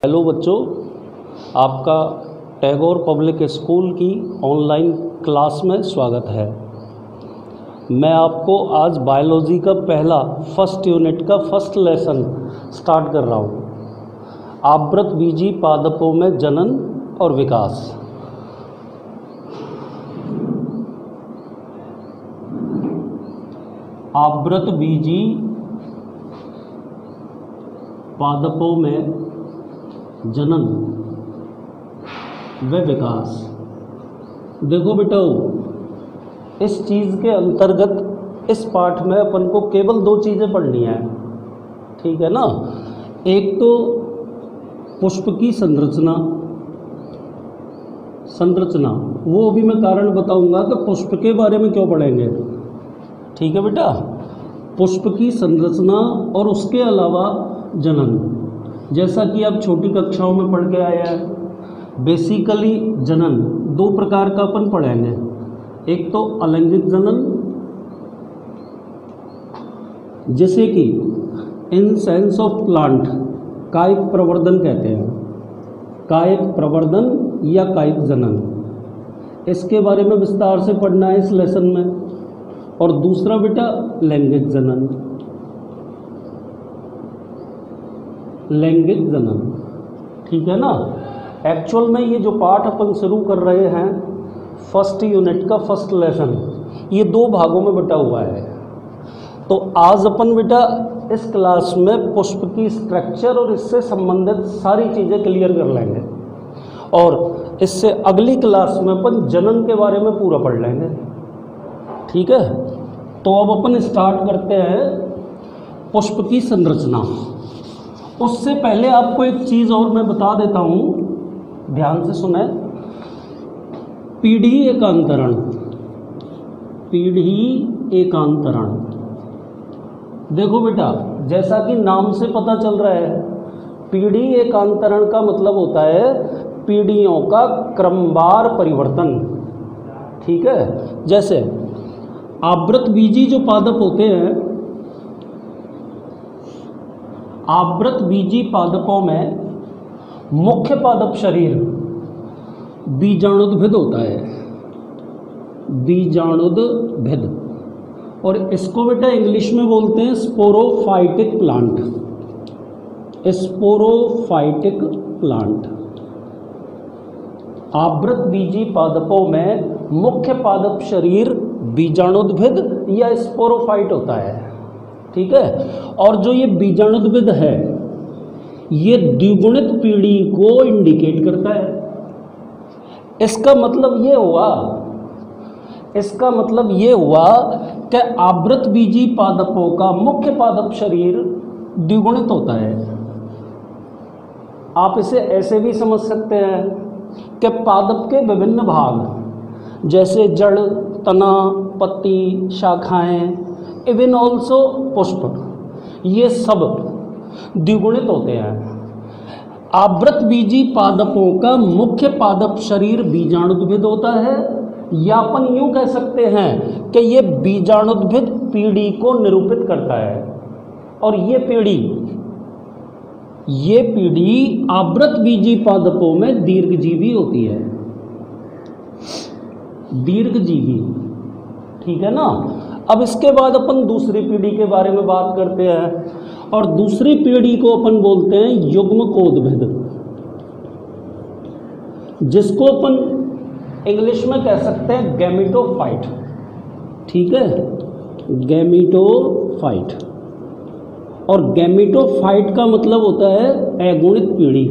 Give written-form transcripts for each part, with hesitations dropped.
Hello बच्चों, आपका Tagore public school की ऑनलाइन क्लास में स्वागत है। मैं आपको आज बायोलॉजी का पहला फर्स्ट यूनिट का फर्स्ट लेसन स्टार्ट कर रहा हूँ। आवृतबीजी पादपों में जनन और विकास। आवृतबीजी पादपों में जनन व विकास। देखो बेटा, इस चीज़ के अंतर्गत इस पाठ में अपन को केवल दो चीज़ें पढ़नी है, ठीक है ना। एक तो पुष्प की संरचना, वो भी मैं कारण बताऊंगा कि पुष्प के बारे में क्यों पढ़ेंगे, ठीक है बेटा। पुष्प की संरचना और उसके अलावा जनन, जैसा कि आप छोटी कक्षाओं में पढ़ के आए हैं। बेसिकली जनन दो प्रकार का अपन पढ़ेंगे, एक तो अलैंगिक जनन, जैसे कि इन सेंस ऑफ प्लांट कायिक प्रवर्धन कहते हैं, कायिक प्रवर्धन या कायिक जनन, इसके बारे में विस्तार से पढ़ना है इस लेसन में। और दूसरा बेटा लैंगिक जनन, लैंगिक जनन, ठीक है ना। एक्चुअल में ये जो पाठ अपन शुरू कर रहे हैं फर्स्ट यूनिट का फर्स्ट लेसन, ये दो भागों में बटा हुआ है। तो आज अपन बेटा इस क्लास में पुष्प की स्ट्रक्चर और इससे संबंधित सारी चीज़ें क्लियर कर लेंगे, और इससे अगली क्लास में अपन जनन के बारे में पूरा पढ़ लेंगे, ठीक है। तो अब अपन स्टार्ट करते हैं पुष्प की संरचना। उससे पहले आपको एक चीज़ और मैं बता देता हूँ, ध्यान से सुने। पीढ़ी एकांतरण, पीढ़ी एकांतरण। देखो बेटा, जैसा कि नाम से पता चल रहा है, पीढ़ी एकांतरण का मतलब होता है पीढ़ियों का क्रमवार परिवर्तन, ठीक है। जैसे आवृतबीजी जो पादप होते हैं, आवृतबीजी पादपों में मुख्य पादप शरीर बीजाणुद्भिद होता है, बीजाणुद्भिद, और इसको बेटा इंग्लिश में बोलते हैं स्पोरोफाइटिक प्लांट, स्पोरोफाइटिक प्लांट। आवृतबीजी पादपों में मुख्य पादप शरीर बीजाणुद्भिद या स्पोरोफाइट होता है, ठीक है। और जो ये बीजाणुद्भिद है, ये द्विगुणित पीढ़ी को इंडिकेट करता है। इसका मतलब ये हुआ कि आवृतबीजी पादपों का मुख्य पादप शरीर द्विगुणित होता है। आप इसे ऐसे भी समझ सकते हैं कि पादप के विभिन्न भाग, जैसे जड़, तना, पत्ती, शाखाएं, इवन ऑल्सो पुष्प, ये सब द्विगुणित होते हैं। आवृतबीजी पादपों का मुख्य पादप शरीर बीजाणुद्भिद होता है, या अपन यूं कह सकते हैं कि ये बीजाणुद्भिद पीढ़ी को निरूपित करता है। और ये पीढ़ी आवृतबीजी पादपों में दीर्घजीवी होती है, दीर्घजीवी, ठीक है ना। अब इसके बाद अपन दूसरी पीढ़ी के बारे में बात करते हैं, और दूसरी पीढ़ी को अपन बोलते हैं युग्मकोद्भिद, जिसको अपन इंग्लिश में कह सकते हैं गैमेटोफाइट, ठीक है, गैमेटोफाइट। और गैमेटोफाइट का मतलब होता है अगुणित पीढ़ी।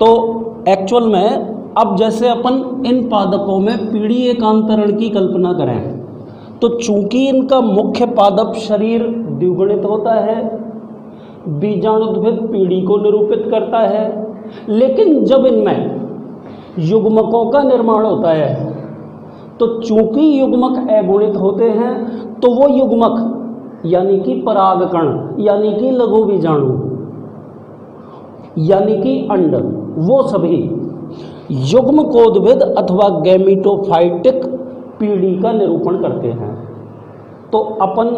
तो एक्चुअल में अब जैसे अपन इन पादपों में पीढ़ी एकांतरण की कल्पना करें, तो चूंकि इनका मुख्य पादप शरीर द्विगुणित होता है, बीजाणुद्भिद पीढ़ी को निरूपित करता है, लेकिन जब इनमें युग्मकों का निर्माण होता है, तो चूंकि युग्मक अगुणित होते हैं, तो वो युग्मक यानी कि परागकण, यानी कि लघु बीजाणु, यानी कि अंड, वो सभी युग्मकोद्भिद अथवा गैमेटोफाइटिक पीढ़ी का निरूपण करते हैं। तो अपन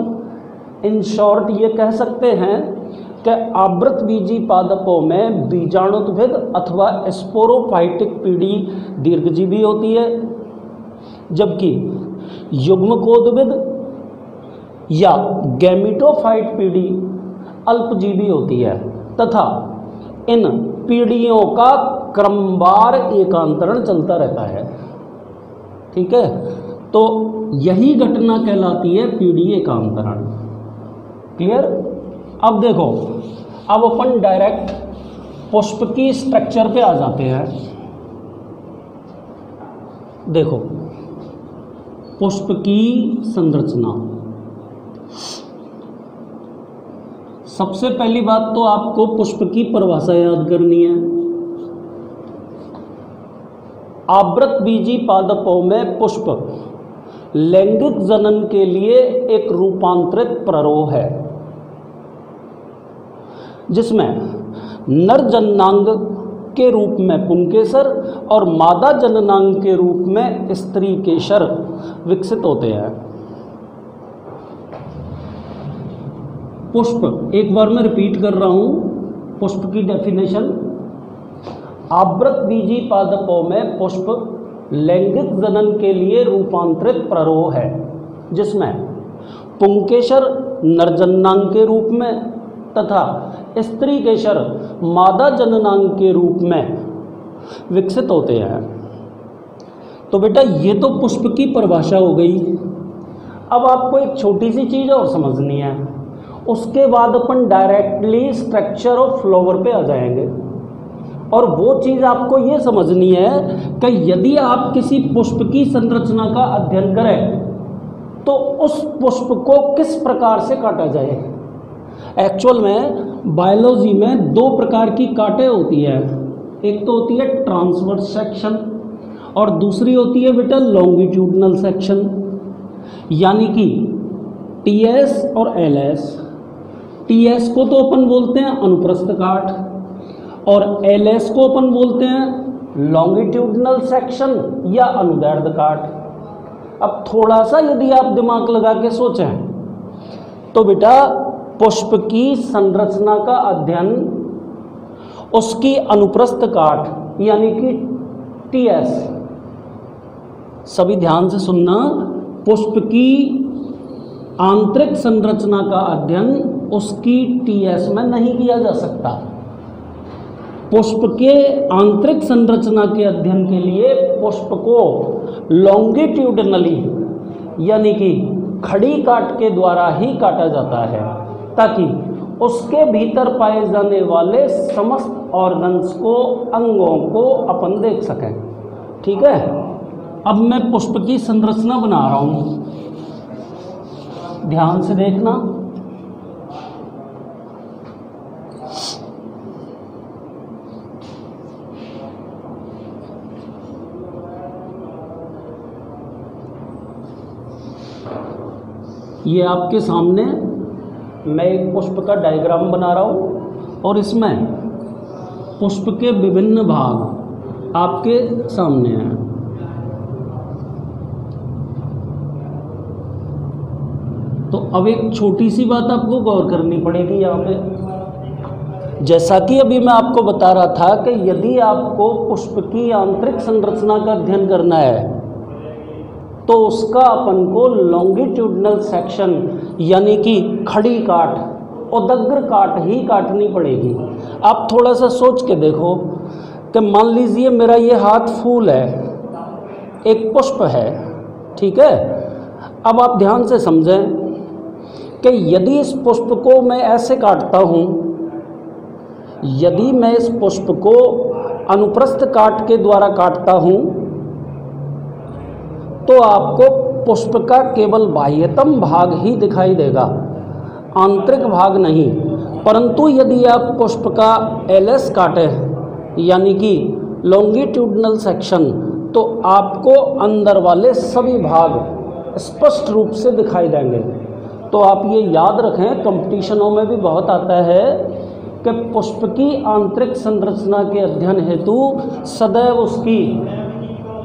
इन शॉर्ट ये कह सकते हैं कि आवृत बीजी पादपों में बीजाणुद्भिद अथवा स्पोरोफाइटिक पीढ़ी दीर्घजीवी होती है, जबकि युग्मकोद्भिद या गैमेटोफाइट पीढ़ी अल्पजीवी होती है तथा इन पीढ़ियों का क्रमवार एकांतरण चलता रहता है। ठीक है, तो यही घटना कहलाती है पीढ़ी एकांतरण। क्लियर? अब देखो, अब अपन डायरेक्ट पुष्प की स्ट्रक्चर पे आ जाते हैं। देखो, पुष्प की संरचना, सबसे पहली बात तो आपको पुष्प की परिभाषा याद करनी है। आवृत बीजी पादपों में पुष्प लैंगिक जनन के लिए एक रूपांतरित प्ररोह है, जिसमें नर जननांग के रूप में पुंकेसर और मादा जननांग के रूप में स्त्री केसर विकसित होते हैं। पुष्प, एक बार मैं रिपीट कर रहा हूं पुष्प की डेफिनेशन। आवृत बीजी पादपों में पुष्प लैंगिक जनन के लिए रूपांतरित प्ररोह है, जिसमें पुंकेसर नर जननांग के रूप में तथा स्त्री केसर मादा जननांग के रूप में विकसित होते हैं। तो बेटा ये तो पुष्प की परिभाषा हो गई। अब आपको एक छोटी सी चीज़ और समझनी है, उसके बाद अपन डायरेक्टली स्ट्रक्चर ऑफ फ्लावर पे आ जाएंगे। और वो चीज़ आपको ये समझनी है कि यदि आप किसी पुष्प की संरचना का अध्ययन करें तो उस पुष्प को किस प्रकार से काटा जाए। एक्चुअल में बायोलॉजी में दो प्रकार की काटे होती है, एक तो होती है ट्रांसवर्स सेक्शन और दूसरी होती है बेटा लॉन्गिट्यूडनल सेक्शन, यानी कि टीएस और एलएस। टीएस को तो अपन बोलते हैं अनुप्रस्थ काट और एलएस को अपन बोलते हैं लॉन्गिट्यूडनल सेक्शन या अनुदैर्ध्य काट। अब थोड़ा सा यदि आप दिमाग लगा के सोचें तो बेटा पुष्प की संरचना का अध्ययन उसकी अनुप्रस्थ काट यानी कि टीएस, सभी ध्यान से सुनना, पुष्प की आंतरिक संरचना का अध्ययन उसकी टीएस में नहीं किया जा सकता। पुष्प के आंतरिक संरचना के अध्ययन के लिए पुष्प को लॉन्गिट्यूडनली यानी कि खड़ी काट के द्वारा ही काटा जाता है, ताकि उसके भीतर पाए जाने वाले समस्त ऑर्गन्स को, अंगों को अपन देख सकें। ठीक है, अब मैं पुष्प की संरचना बना रहा हूं, ध्यान से देखना। ये आपके सामने मैं एक पुष्प का डायग्राम बना रहा हूँ और इसमें पुष्प के विभिन्न भाग आपके सामने हैं। तो अब एक छोटी सी बात आपको गौर करनी पड़ेगी यहाँ पे, जैसा कि अभी मैं आपको बता रहा था कि यदि आपको पुष्प की आंतरिक संरचना का अध्ययन करना है तो उसका अपन को लॉन्गिट्यूडनल सेक्शन यानी कि खड़ी काट, उदग्र काट ही काटनी पड़ेगी। आप थोड़ा सा सोच के देखो कि मान लीजिए मेरा ये हाथ फूल है, एक पुष्प है, ठीक है। अब आप ध्यान से समझें कि यदि इस पुष्प को मैं ऐसे काटता हूँ, यदि मैं इस पुष्प को अनुप्रस्थ काट के द्वारा काटता हूँ तो आपको पुष्प का केवल बाह्यतम भाग ही दिखाई देगा, आंतरिक भाग नहीं। परंतु यदि आप पुष्प का एलएस काटें यानी कि लॉन्गिट्यूडनल सेक्शन, तो आपको अंदर वाले सभी भाग स्पष्ट रूप से दिखाई देंगे। तो आप ये याद रखें, कंपटीशनों में भी बहुत आता है कि पुष्प की आंतरिक संरचना के अध्ययन हेतु सदैव उसकी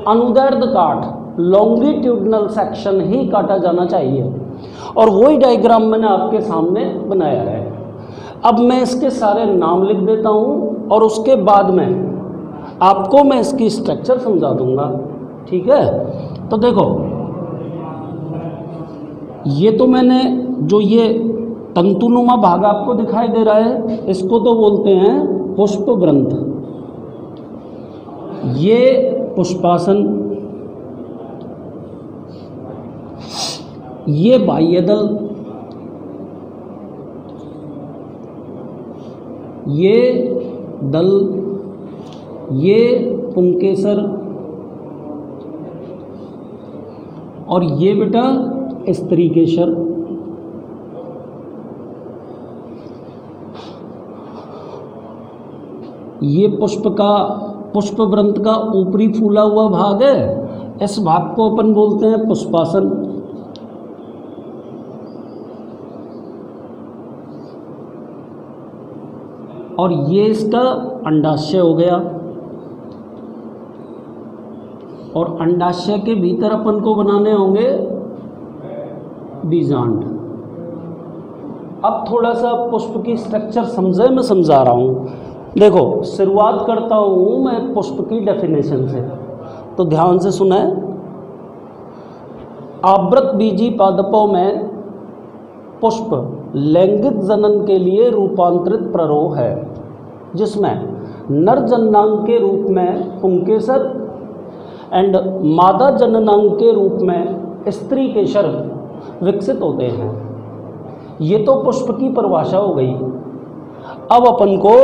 अनुदैर्ध्य काट, लॉन्गिट्यूडनल सेक्शन ही काटा जाना चाहिए। और वही डायग्राम मैंने आपके सामने बनाया है। अब मैं इसके सारे नाम लिख देता हूँ और उसके बाद में आपको मैं इसकी स्ट्रक्चर समझा दूंगा, ठीक है। तो देखो, ये तो मैंने जो ये तंतुनुमा भाग आपको दिखाई दे रहा है, इसको तो बोलते हैं पुष्पवृंत। ये पुष्पासन, ये बाह्यदल, ये दल, ये पुंकेसर और ये बेटा स्त्रीकेसर। ये पुष्पवृंत का ऊपरी फूला हुआ भाग है, इस भाग को अपन बोलते हैं पुष्पासन। और ये इसका अंडाशय हो गया, और अंडाशय के भीतर अपन को बनाने होंगे बीजांड। अब थोड़ा सा पुष्प की स्ट्रक्चर समझे, मैं समझा रहा हूँ। देखो, शुरुआत करता हूँ मैं पुष्प की डेफिनेशन से, तो ध्यान से सुने। आवृत बीजी पादपों में पुष्प लैंगिक जनन के लिए रूपांतरित प्ररोह है, जिसमें नर जननांग के रूप में पुंकेसर एंड मादा जननांग के रूप में स्त्रीकेसर विकसित होते हैं। ये तो पुष्प की परिभाषा हो गई। अब अपन को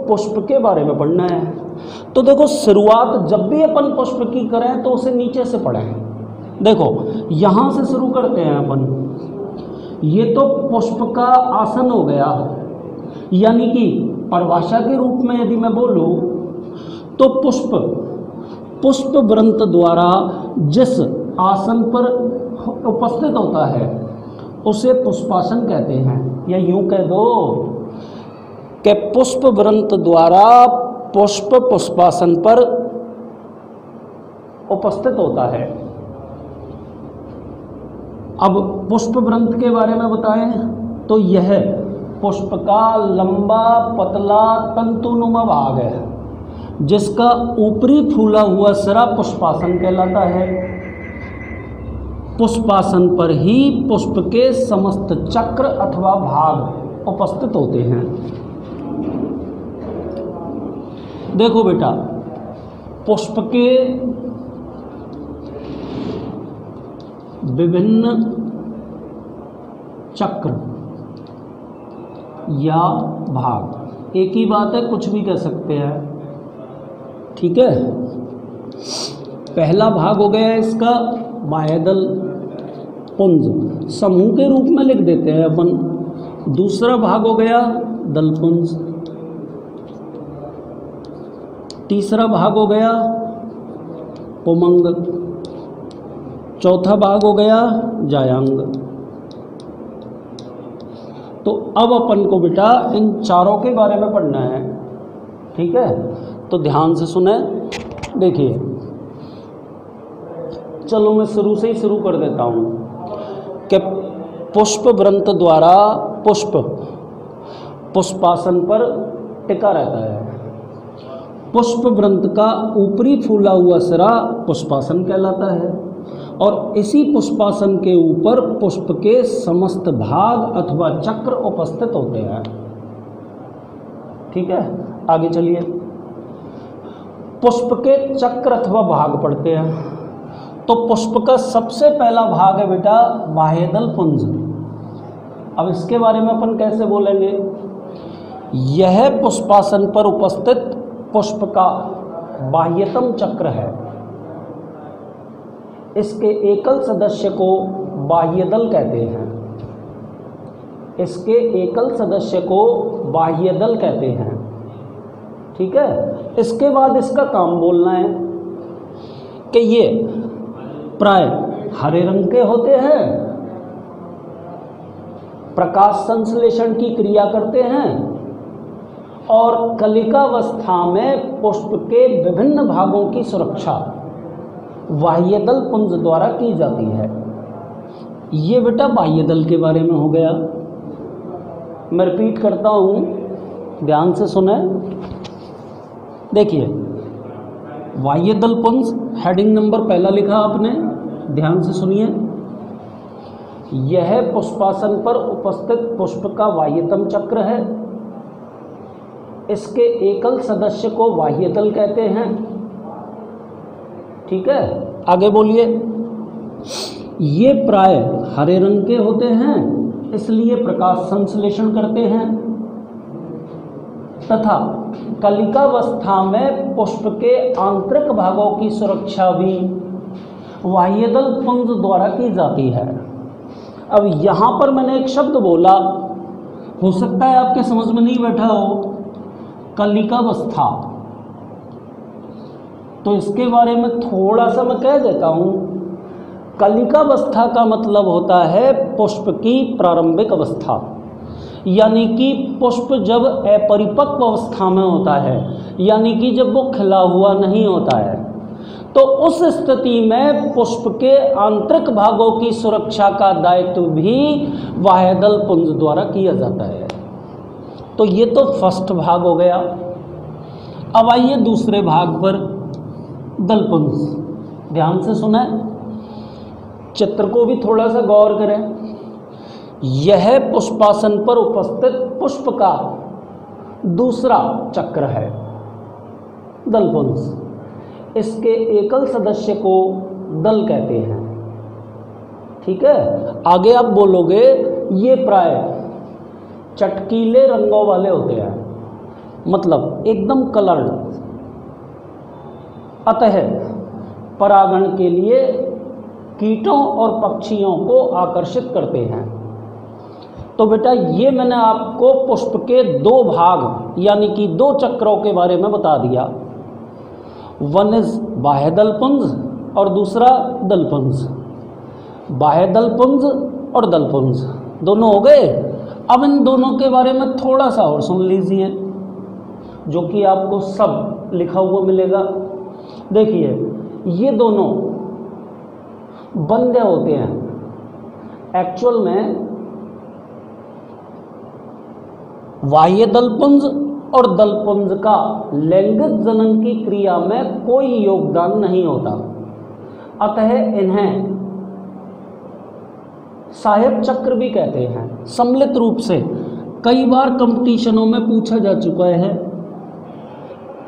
पुष्प के बारे में पढ़ना है। तो देखो, शुरुआत जब भी अपन पुष्प की करें तो उसे नीचे से पढ़ें। देखो, यहाँ से शुरू करते हैं अपन। ये तो पुष्प का आसन हो गया, यानी कि परिभाषा के रूप में यदि मैं बोलूँ तो पुष्पवृंत द्वारा जिस आसन पर उपस्थित होता है उसे पुष्पासन कहते हैं। या यूं कह दो कि पुष्पवृंत द्वारा पुष्पासन पर उपस्थित होता है। अब पुष्पवृंत के बारे में बताएं तो यह पुष्प का लंबा पतला तंतुनुमा भाग है, जिसका ऊपरी फूला हुआ सिरा पुष्पासन कहलाता है। पुष्पासन पर ही पुष्प के समस्त चक्र अथवा भाग उपस्थित होते हैं। देखो बेटा, पुष्प के विभिन्न चक्र या भाग, एक ही बात है, कुछ भी कह सकते हैं, ठीक है। पहला भाग हो गया इसका बाह्यदल पुंज, समूह के रूप में लिख देते हैं अपन। दूसरा भाग हो गया दलपुंज, तीसरा भाग हो गया पुमंग, चौथा भाग हो गया जायांग। तो अब अपन को बेटा इन चारों के बारे में पढ़ना है, ठीक है। तो ध्यान से सुने। देखिए, चलो मैं शुरू से ही शुरू कर देता हूँ कि पुष्पवृंत द्वारा पुष्पासन पर टिका रहता है। पुष्पवृंत का ऊपरी फूला हुआ सिरा पुष्पासन कहलाता है, और इसी पुष्पासन के ऊपर पुष्प के समस्त भाग अथवा चक्र उपस्थित होते हैं, ठीक है। आगे चलिए, पुष्प के चक्र अथवा भाग पढ़ते हैं। तो पुष्प का सबसे पहला भाग है बेटा बाह्यदल पुंज। अब इसके बारे में अपन कैसे बोलेंगे? यह पुष्पासन पर उपस्थित पुष्प का बाह्यतम चक्र है। इसके एकल सदस्य को बाह्यदल कहते हैं। इसके एकल सदस्य को बाह्यदल कहते हैं, ठीक है। इसके बाद इसका काम बोलना है कि ये प्राय हरे रंग के होते हैं, प्रकाश संश्लेषण की क्रिया करते हैं, और कलिकावस्था में पुष्प के विभिन्न भागों की सुरक्षा बाह्यदल पुंज द्वारा की जाती है। ये बेटा बाह्यदल के बारे में हो गया। मैं रिपीट करता हूँ, ध्यान से सुने। देखिए, बाह्य दलपुंज हेडिंग नंबर पहला लिखा आपने, ध्यान से सुनिए। यह पुष्पासन पर उपस्थित पुष्प का बाह्यतम चक्र है। इसके एकल सदस्य को बाह्य दल कहते हैं। ठीक है, आगे बोलिए। ये प्राय हरे रंग के होते हैं, इसलिए प्रकाश संश्लेषण करते हैं तथा कलिकावस्था में पुष्प के आंतरिक भागों की सुरक्षा भी बाह्यदल पुंज द्वारा की जाती है। अब यहाँ पर मैंने एक शब्द बोला, हो सकता है आपके समझ में नहीं बैठा हो, कलिकावस्था। तो इसके बारे में थोड़ा सा मैं कह देता हूँ। कलिकावस्था का मतलब होता है पुष्प की प्रारंभिक अवस्था, यानी कि पुष्प जब अपरिपक्व अवस्था में होता है, यानी कि जब वो खिला हुआ नहीं होता है, तो उस स्थिति में पुष्प के आंतरिक भागों की सुरक्षा का दायित्व भी बाह्यदल पुंज द्वारा किया जाता है। तो ये तो फर्स्ट भाग हो गया। अब आइए दूसरे भाग पर, दलपुंज। ध्यान से सुने, चित्र को भी थोड़ा सा गौर करें। यह पुष्पासन पर उपस्थित पुष्प का दूसरा चक्र है, दलपुंज। इसके एकल सदस्य को दल कहते हैं। ठीक है, आगे आप बोलोगे ये प्राय चटकीले रंगों वाले होते हैं, मतलब एकदम कलर्ड, अतः परागण के लिए कीटों और पक्षियों को आकर्षित करते हैं। तो बेटा ये मैंने आपको पुष्प के दो भाग यानी कि दो चक्रों के बारे में बता दिया। वन इज बाह्य दलपुंज और दूसरा दलपुंज। बाह्य दलपुंज और दलपुंज दोनों हो गए। अब इन दोनों के बारे में थोड़ा सा और सुन लीजिए, जो कि आपको सब लिखा हुआ मिलेगा। देखिए, ये दोनों बंदे होते हैं। एक्चुअल में बाह्य दलपुंज और दलपुंज का लैंगिक जनन की क्रिया में कोई योगदान नहीं होता, अतः इन्हें सहायक चक्र भी कहते हैं। सम्मिलित रूप से कई बार कंपटीशनों में पूछा जा चुका है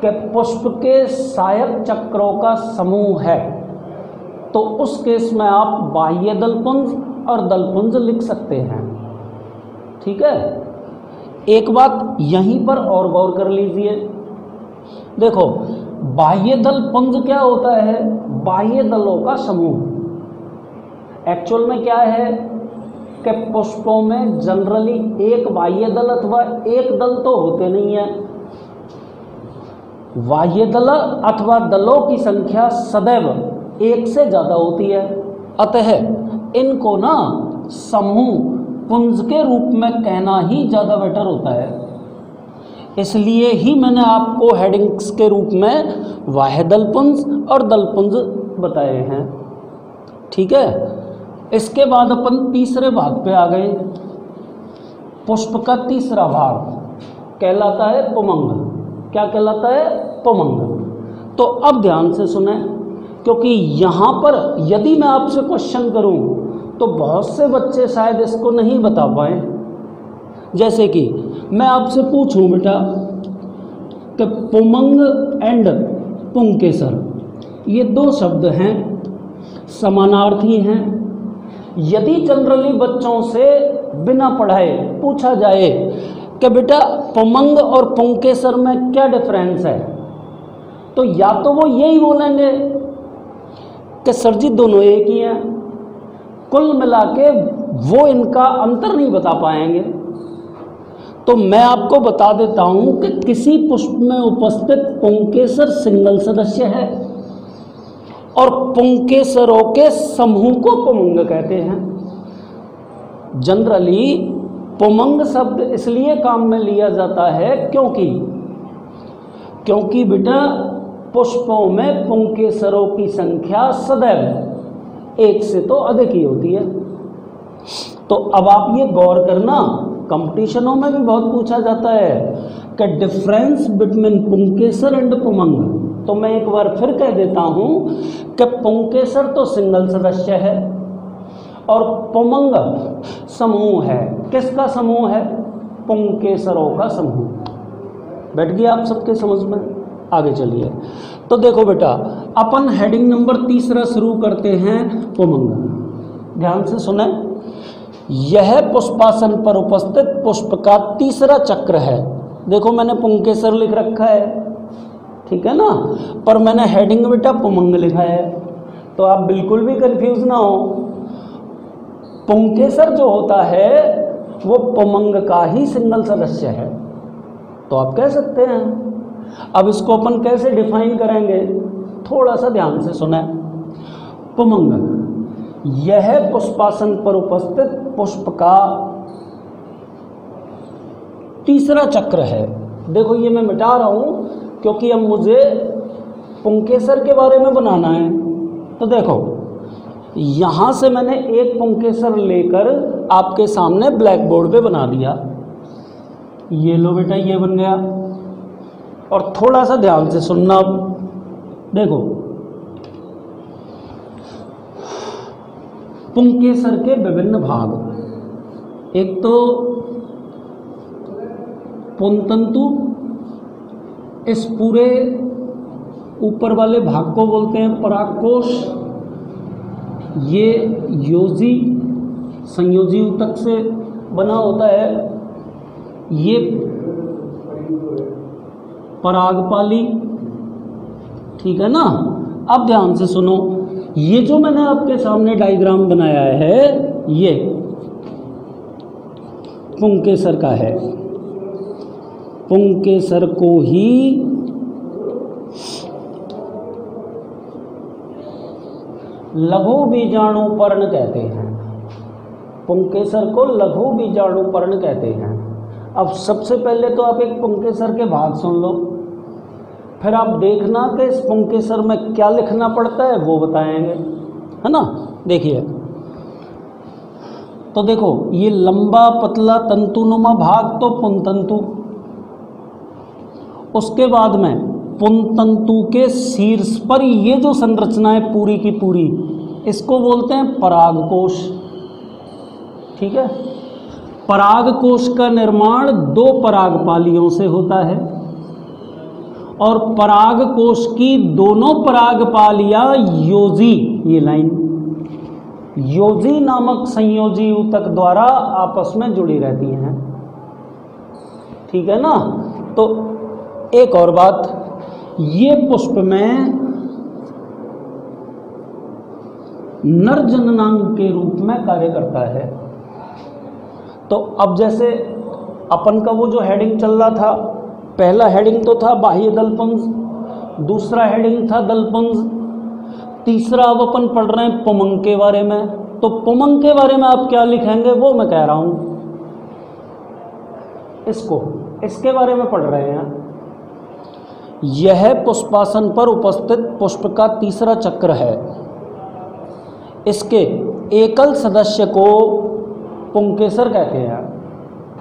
कि पुष्प के सहायक चक्रों का समूह है, तो उस केस में आप बाह्य दलपुंज और दलपुंज लिख सकते हैं। ठीक है, एक बात यहीं पर और गौर कर लीजिए। देखो, बाह्य दलपुंज क्या होता है? बाह्य दलों का समूह। एक्चुअल में क्या है कि पुष्पों में जनरली एक बाह्य दल अथवा एक दल तो होते नहीं है। बाह्य दल अथवा दलों की संख्या सदैव एक से ज़्यादा होती है, अतः इनको ना समूह पुंज के रूप में कहना ही ज़्यादा बेटर होता है। इसलिए ही मैंने आपको हेडिंग्स के रूप में बाह्य दलपुंज और दलपुंज बताए हैं। ठीक है, इसके बाद अपन तीसरे भाग पे आ गए। पुष्प का तीसरा भाग कहलाता है पुमंग। क्या कहलाता है? पुमंग। तो अब ध्यान से सुने, क्योंकि यहाँ पर यदि मैं आपसे क्वेश्चन करूँ तो बहुत से बच्चे शायद इसको नहीं बता पाए। जैसे कि मैं आपसे पूछूं बेटा कि पुमंग एंड पुंकेसर, ये दो शब्द हैं, समानार्थी हैं। यदि जनरली बच्चों से बिना पढ़ाए पूछा जाए कि बेटा पुमंग और पुंकेसर में क्या डिफरेंस है, तो या तो वो यही बोलेंगे कि सर जी दोनों एक ही हैं, कुल मिला के वो इनका अंतर नहीं बता पाएंगे। तो मैं आपको बता देता हूं कि किसी पुष्प में उपस्थित पुंकेसर सिंगल सदस्य है और पुंकेसरों के समूह को पुमंग कहते हैं। जनरली पुमंग शब्द इसलिए काम में लिया जाता है क्योंकि बेटा पुष्पों में पुंकेसरों की संख्या सदैव एक से तो अधिक ही होती है। तो अब आप ये गौर करना कंपटीशनों में भी बहुत पूछा जाता है कि डिफरेंस बिटवीन पुंकेसर एंड पुमंग। तो मैं एक बार फिर कह देता हूं कि पुंकेसर तो सिंगल सदस्य है और पुमंग समूह है। किसका समूह है? पुंकेसरों का समूह। बैठ गया आप सबके समझ में? आगे चलिए। तो देखो बेटा, अपन हेडिंग नंबर 3 शुरू करते हैं, पुमंग। ध्यान से सुने। यह पुष्पासन पर उपस्थित पुष्प का तीसरा चक्र है। देखो मैंने पुंकेसर लिख रखा है, ठीक है ना, पर मैंने हेडिंग बेटा पुमंग लिखा है, तो आप बिल्कुल भी कंफ्यूज ना हो। पुंकेसर जो होता है वो पुमंग का ही सिंगल सदस्य है, तो आप कह सकते हैं। अब इसको अपन कैसे डिफाइन करेंगे, थोड़ा सा ध्यान से सुने। पुमंग यह पुष्पासन पर उपस्थित पुष्प का तीसरा चक्र है। देखो ये मैं मिटा रहा हूं क्योंकि अब मुझे पुंकेसर के बारे में बनाना है। तो देखो यहां से मैंने एक पुंकेसर लेकर आपके सामने ब्लैक बोर्ड पे बना दिया। ये लो बेटा, ये बन गया। और थोड़ा सा ध्यान से सुनना। देखो पुंकेसर के विभिन्न भाग, एक तो पुंतंतु, इस पूरे ऊपर वाले भाग को बोलते हैं परागकोश। ये योजी संयोजी ऊतक से बना होता है। ये परागपाली, ठीक है ना। अब ध्यान से सुनो, ये जो मैंने आपके सामने डायग्राम बनाया है ये पुंकेसर का है। पुंकेसर को ही लघु बीजाणुपर्ण कहते हैं। पुंकेसर को लघु बीजाणुपर्ण कहते हैं। अब सबसे पहले तो आप एक पुंकेसर के भाग सुन लो, फिर आप देखना कि इस पुंकेसर में क्या लिखना पड़ता है वो बताएंगे, है ना। देखिए तो देखो ये लंबा पतला तंतुनुमा भाग तो पुंतंतु, उसके बाद में पुंतंतु के शीर्ष पर ये जो संरचना है पूरी की पूरी, इसको बोलते हैं परागकोश, ठीक है। परागकोश का निर्माण 2 परागपालियों से होता है और परागकोश की दोनों परागपालियां योजी, ये लाइन योजी नामक संयोजी ऊतक द्वारा आपस में जुड़ी रहती हैं, ठीक है ना। तो एक और बात, ये पुष्प में नर जननांग के रूप में कार्य करता है। तो अब जैसे अपन का वो जो हेडिंग चल रहा था, पहला हेडिंग तो था बाह्य दलपुंज, दूसरा हेडिंग था दलपुंज, तीसरा अब अपन पढ़ रहे हैं पुमंग के बारे में। तो पुमंग के बारे में आप क्या लिखेंगे वो मैं कह रहा हूं, इसके बारे में पढ़ रहे हैं। यह पुष्पासन पर उपस्थित पुष्प का तीसरा चक्र है। इसके एकल सदस्य को पुंकेसर कहते हैं।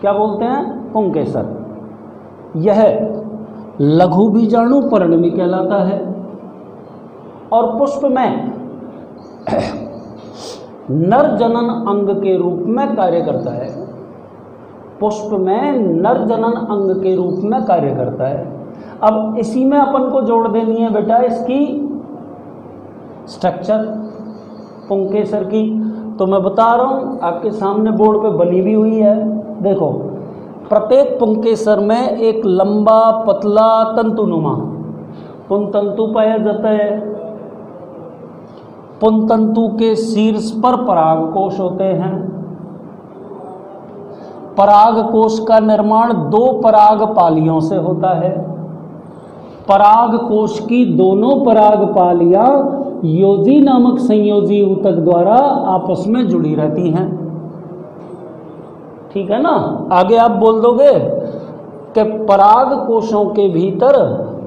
क्या बोलते हैं? पुंकेसर। यह लघु बीजाणुपर्ण भी कहलाता है और पुष्प में नर जनन अंग के रूप में कार्य करता है। पुष्प में नर जनन अंग के रूप में कार्य करता है। अब इसी में अपन को जोड़ देनी है बेटा इसकी स्ट्रक्चर पुंकेसर की। तो मैं बता रहा हूं, आपके सामने बोर्ड पे बनी भी हुई है। देखो प्रत्येक पुंकेसर में एक लंबा पतला तंतुनुमा पुंतंतु पाया जाता है। पुंतंतु के शीर्ष पर परागकोश होते हैं। परागकोश का निर्माण 2 परागपालियों से होता है। परागकोश की दोनों परागपालियां योजी नामक संयोजी ऊतक द्वारा आपस में जुड़ी रहती हैं, ठीक है ना। आगे आप बोल दोगे कि परागकोशों के भीतर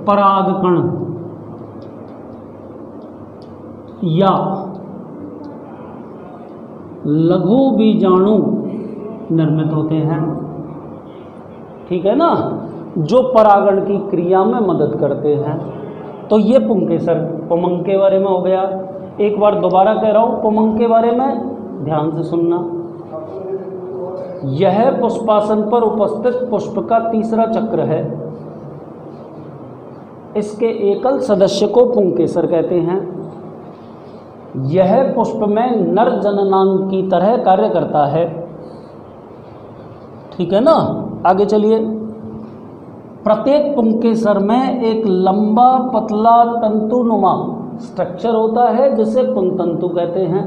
परागकण या लघु बीजाणु निर्मित होते हैं। ठीक है ना, जो परागण की क्रिया में मदद करते हैं। तो ये पुंकेसर पुमंग के बारे में हो गया। एक बार दोबारा कह रहा हूँ, पुमंग के बारे में ध्यान से सुनना। यह पुष्पासन पर उपस्थित पुष्प का तीसरा चक्र है। इसके एकल सदस्य को पुंकेसर कहते हैं। यह पुष्प में नर जननांग की तरह कार्य करता है। ठीक है ना, आगे चलिए। प्रत्येक पुंकेसर में एक लंबा पतला तंतुनुमा स्ट्रक्चर होता है जिसे पुंतंतु कहते हैं।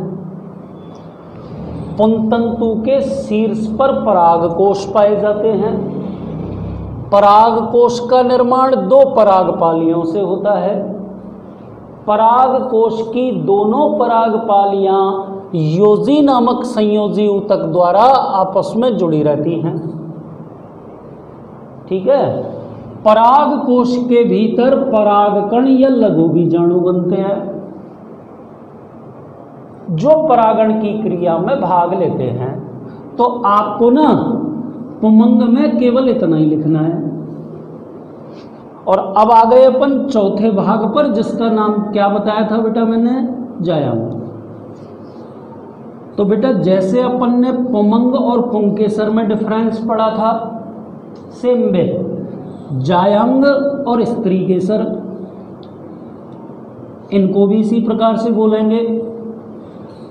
पुंतंतु के शीर्ष पर परागकोश पाए जाते हैं। परागकोश का निर्माण दो परागपालियों से होता है। परागकोश की दोनों परागपालियां योजी नामक संयोजी ऊतक द्वारा आपस में जुड़ी रहती हैं। ठीक है। परागकोश के भीतर परागकण या लघु बीजाणु बनते हैं जो परागण की क्रिया में भाग लेते हैं। तो आपको ना पुमंग में केवल इतना ही लिखना है। और अब आ गए अपन चौथे भाग पर, जिसका नाम क्या बताया था बेटा मैंने, जायांग। तो बेटा जैसे अपन ने पुमंग और पुंकेसर में डिफरेंस पढ़ा था, सेम वे जायांग और स्त्री केसर, इनको भी इसी प्रकार से बोलेंगे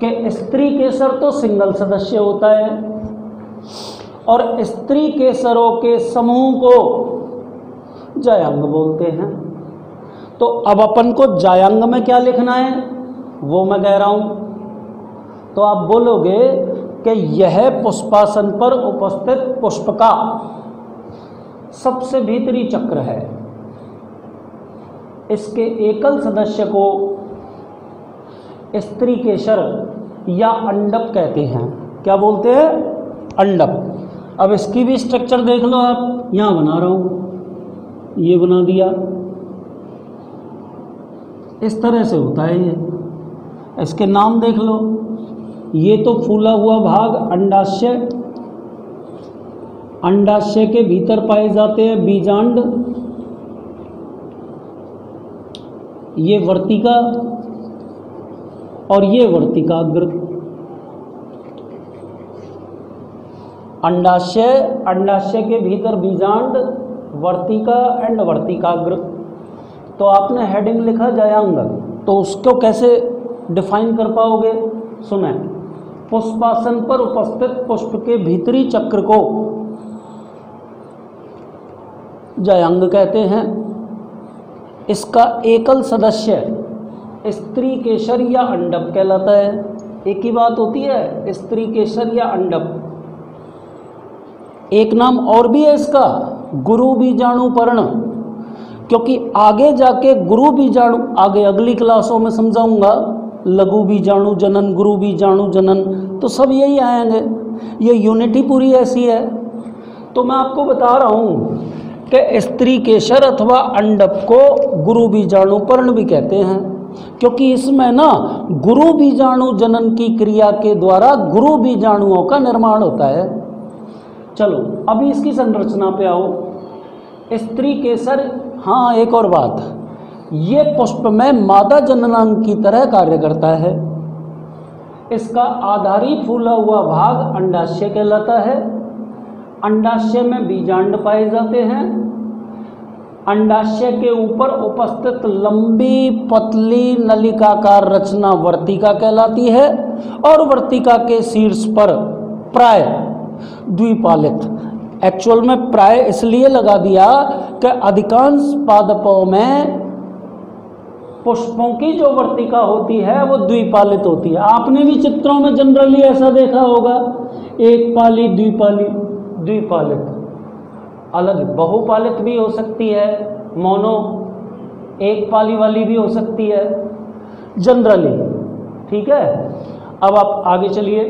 कि स्त्री केसर तो सिंगल सदस्य होता है और स्त्री केसरों के समूह को जायांग बोलते हैं। तो अब अपन को जायांग में क्या लिखना है वो मैं कह रहा हूं। तो आप बोलोगे कि यह पुष्पासन पर उपस्थित पुष्प का सबसे भीतरी चक्र है। इसके एकल सदस्य को स्त्री केसर या अंडप कहते हैं। क्या बोलते हैं? अंडप। अब इसकी भी स्ट्रक्चर देख लो आप, यहां बना रहा हूं, ये बना दिया, इस तरह से होता है ये। इसके नाम देख लो, ये तो फूला हुआ भाग अंडाशय, अंडाशय के भीतर पाए जाते हैं बीजांड, ये वर्तिका और ये वर्तिकाग्र। अंडाशय, अंडाशय के भीतर बीजांड, वर्तिका एंड वर्तिकाग्र। तो आपने हेडिंग लिखा जायांग, तो उसको कैसे डिफाइन कर पाओगे? सुने, पुष्पासन पर उपस्थित पुष्प के भीतरी चक्र को जायांग कहते हैं। इसका एकल सदस्य स्त्री केसर या अंडप कहलाता है। एक ही बात होती है, स्त्री केसर या अंडप। एक नाम और भी है इसका, गुरु बीजाणु पर्ण, क्योंकि आगे जाके गुरु बीजाणु, आगे अगली क्लासों में समझाऊंगा, लघु बीजाणु जनन, गुरु बीजाणु जनन, तो सब यही आएंगे। ये यूनिटी पूरी ऐसी है। तो मैं आपको बता रहा हूँ कि स्त्री केसर अथवा अंडप को गुरु बीजाणु पर्ण भी कहते हैं, क्योंकि इसमें ना गुरु बीजाणु जनन की क्रिया के द्वारा गुरु बीजाणुओं का निर्माण होता है। चलो अभी इसकी संरचना पे आओ। स्त्री केसर, हाँ एक और बात, ये पुष्प में मादा जननांग की तरह कार्य करता है। इसका आधारी फूला हुआ भाग अंडाशय कहलाता है। अंडाशय में बीजांड पाए जाते हैं। अंडाशय के ऊपर उपस्थित लंबी पतली नलिकाकार रचना वर्तिका कहलाती है और वर्तिका के शीर्ष पर प्राय द्विपालित। एक्चुअल में प्राय इसलिए लगा दिया कि अधिकांश पादपों में पुष्पों की जो वर्तिका होती है वो द्विपालित होती है। आपने भी चित्रों में जनरली ऐसा देखा होगा, एक पाली, द्विपाली, द्विपालित। अलग बहुपालित भी हो सकती है, मोनो एक पाली वाली भी हो सकती है जनरली। ठीक है, अब आप आगे चलिए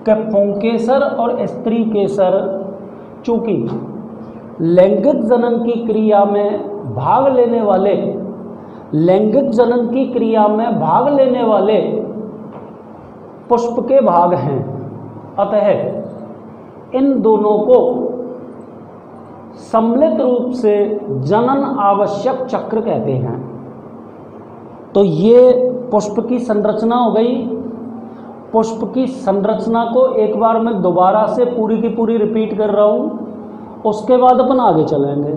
कि पुंकेसर और स्त्री केसर चूंकि लैंगिक जनन की क्रिया में भाग लेने वाले, लैंगिक जनन की क्रिया में भाग लेने वाले पुष्प के भाग हैं, अतः इन दोनों को सम्मिलित रूप से जनन आवश्यक चक्र कहते हैं। तो ये पुष्प की संरचना हो गई। पुष्प की संरचना को एक बार मैं दोबारा से पूरी की पूरी रिपीट कर रहा हूँ, उसके बाद अपन आगे चलेंगे।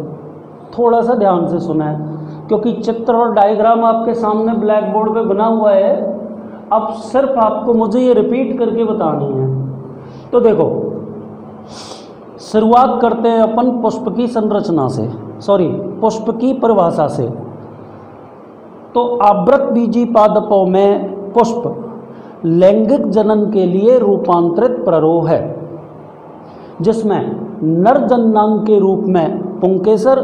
थोड़ा सा ध्यान से सुना है क्योंकि चित्र और डायग्राम आपके सामने ब्लैक बोर्ड पे बना हुआ है। अब सिर्फ आपको मुझे ये रिपीट करके बतानी है। तो देखो, शुरुआत करते हैं अपन पुष्प की संरचना से, पुष्प की परिभाषा से। तो आवृत बीजी पादपों में पुष्प लैंगिक जनन के लिए रूपांतरित प्ररोह है, जिसमें नर जननांग के रूप में पुंकेसर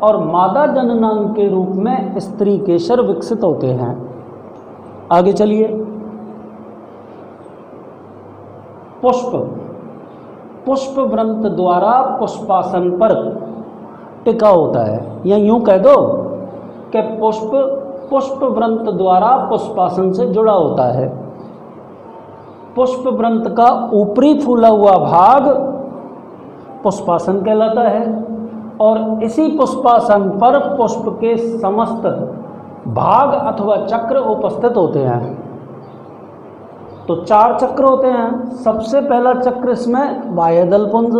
और मादा जननांग के रूप में स्त्री केसर विकसित होते हैं। आगे चलिए। पुष्प वृंत द्वारा पुष्पासन पर टिका होता है, या यूं कह दो कि पुष्प वृंत द्वारा पुष्पासन से जुड़ा होता है। पुष्प वृंत का ऊपरी फूला हुआ भाग पुष्पासन कहलाता है और इसी पुष्पासन पर पुष्प के समस्त भाग अथवा चक्र उपस्थित होते हैं। तो 4 चक्र होते हैं। सबसे पहला चक्र इसमें बाह्यदल पुंज,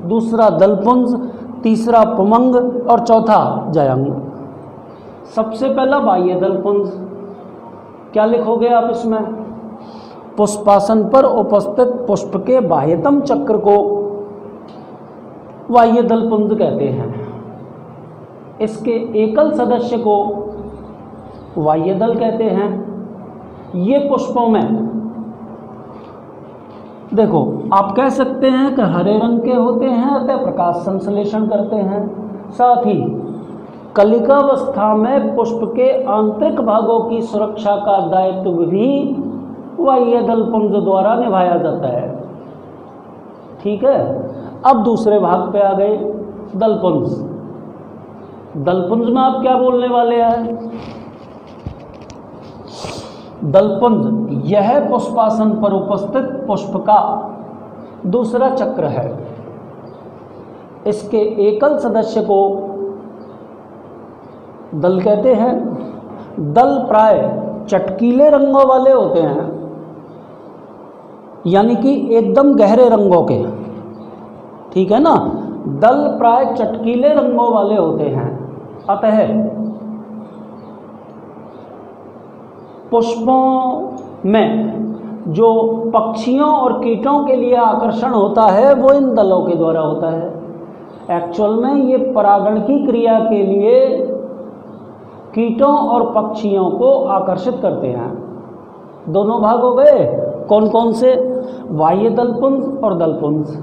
दूसरा दलपुंज, तीसरा पुमंग और चौथा जयंग। सबसे पहला बाह्यदल पुंज, क्या लिखोगे आप इसमें? पुष्पासन पर उपस्थित पुष्प के बाह्यतम चक्र को बाह्यदल पुंज कहते हैं। इसके एकल सदस्य को बाह्यदल कहते हैं। ये पुष्पों में देखो, आप कह सकते हैं कि हरे रंग के होते हैं, अतः प्रकाश संश्लेषण करते हैं। साथ ही कलिकावस्था में पुष्प के आंतरिक भागों की सुरक्षा का दायित्व भी बाह्यदल पुंज द्वारा निभाया जाता है। ठीक है। अब दूसरे भाग पे आ गए, दलपुंज। दलपुंज में आप क्या बोलने वाले हैं? दलपुंज यह पुष्पासन पर उपस्थित पुष्प का दूसरा चक्र है। इसके एकल सदस्य को दल कहते हैं। दल प्राय चटकीले रंगों वाले होते हैं, यानी कि एकदम गहरे रंगों के। ठीक है ना? दल प्राय चटकीले रंगों वाले होते हैं। अतः पुष्पों में जो पक्षियों और कीटों के लिए आकर्षण होता है वो इन दलों के द्वारा होता है। एक्चुअल में ये परागण की क्रिया के लिए कीटों और पक्षियों को आकर्षित करते हैं। दोनों भाग हो गए, कौन कौन से? बाह्य दलपुंज और दलपुंज।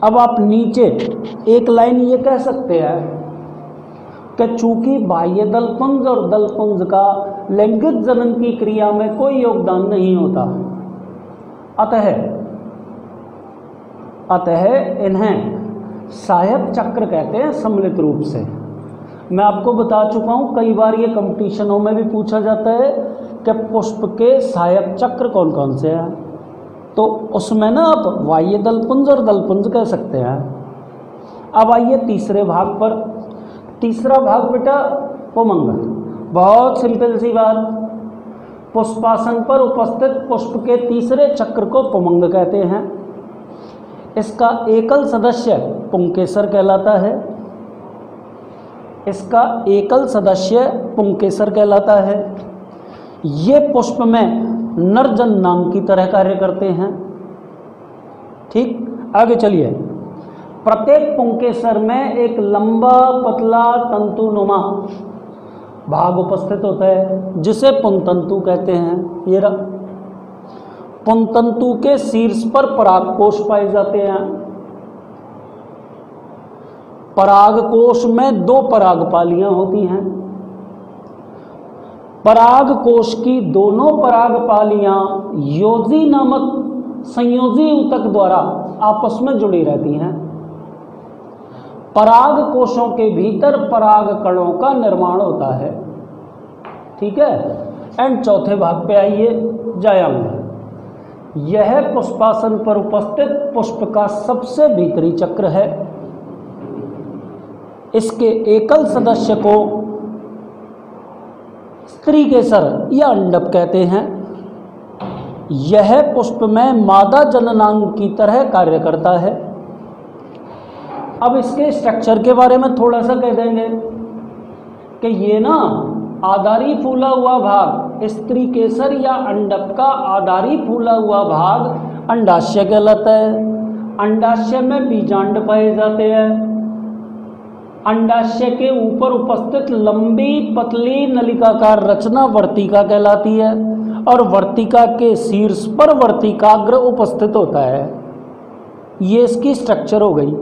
अब आप नीचे एक लाइन ये कह सकते हैं कि चूंकि बाह्य दलपुंज और दलपुंज का लैंगिक जनन की क्रिया में कोई योगदान नहीं होता, अतः इन्हें सहायक चक्र कहते हैं सम्मिलित रूप से। मैं आपको बता चुका हूँ, कई बार ये कंपटीशनों में भी पूछा जाता है कि पुष्प के सहायक चक्र कौन कौन से हैं, तो उसमें ना आप बाह्य दलपुंज और दलपुंज कह सकते हैं। अब आइए तीसरे भाग पर। तीसरा भाग बेटा पुमंग। बहुत सिंपल सी बात, पुष्पासन पर उपस्थित पुष्प के तीसरे चक्र को पुमंग कहते हैं। इसका एकल सदस्य पुंकेसर कहलाता है। इसका एकल सदस्य पुंकेसर कहलाता है। ये पुष्प में नरजन नाम की तरह कार्य करते हैं। ठीक, आगे चलिए। प्रत्येक पुंकेसर में एक लंबा पतला तंतुनुमा भाग उपस्थित होता है जिसे पुंतंतु कहते हैं। ये रहा, पुंतंतु के शीर्ष पर परागकोश पाए जाते हैं। परागकोश में 2 परागपालियां होती हैं। परागकोश की दोनों परागपालियां योजी नामक संयोजी ऊतक द्वारा आपस में जुड़ी रहती हैं। पराग कोशों के भीतर पराग कणों का निर्माण होता है। ठीक है। एंड चौथे भाग पे आइए, जायांग। यह पुष्पासन पर उपस्थित पुष्प का सबसे भीतरी चक्र है। इसके एकल सदस्य को स्त्री केसर या अंडप कहते हैं। यह पुष्प में मादा जननांग की तरह कार्य करता है। अब इसके स्ट्रक्चर के बारे में थोड़ा सा कह देंगे कि ये ना आधारी फूला हुआ भाग, स्त्री केसर या अंडप का आधारी फूला हुआ भाग अंडाशय कहलाता है। अंडाशय में बीजांड पाए जाते हैं। अंडाशय के ऊपर उपस्थित लंबी पतली नलिकाकार रचना वर्तिका कहलाती है और वर्तिका के शीर्ष पर वर्तिकाग्र उपस्थित होता है। ये इसकी स्ट्रक्चर हो गई।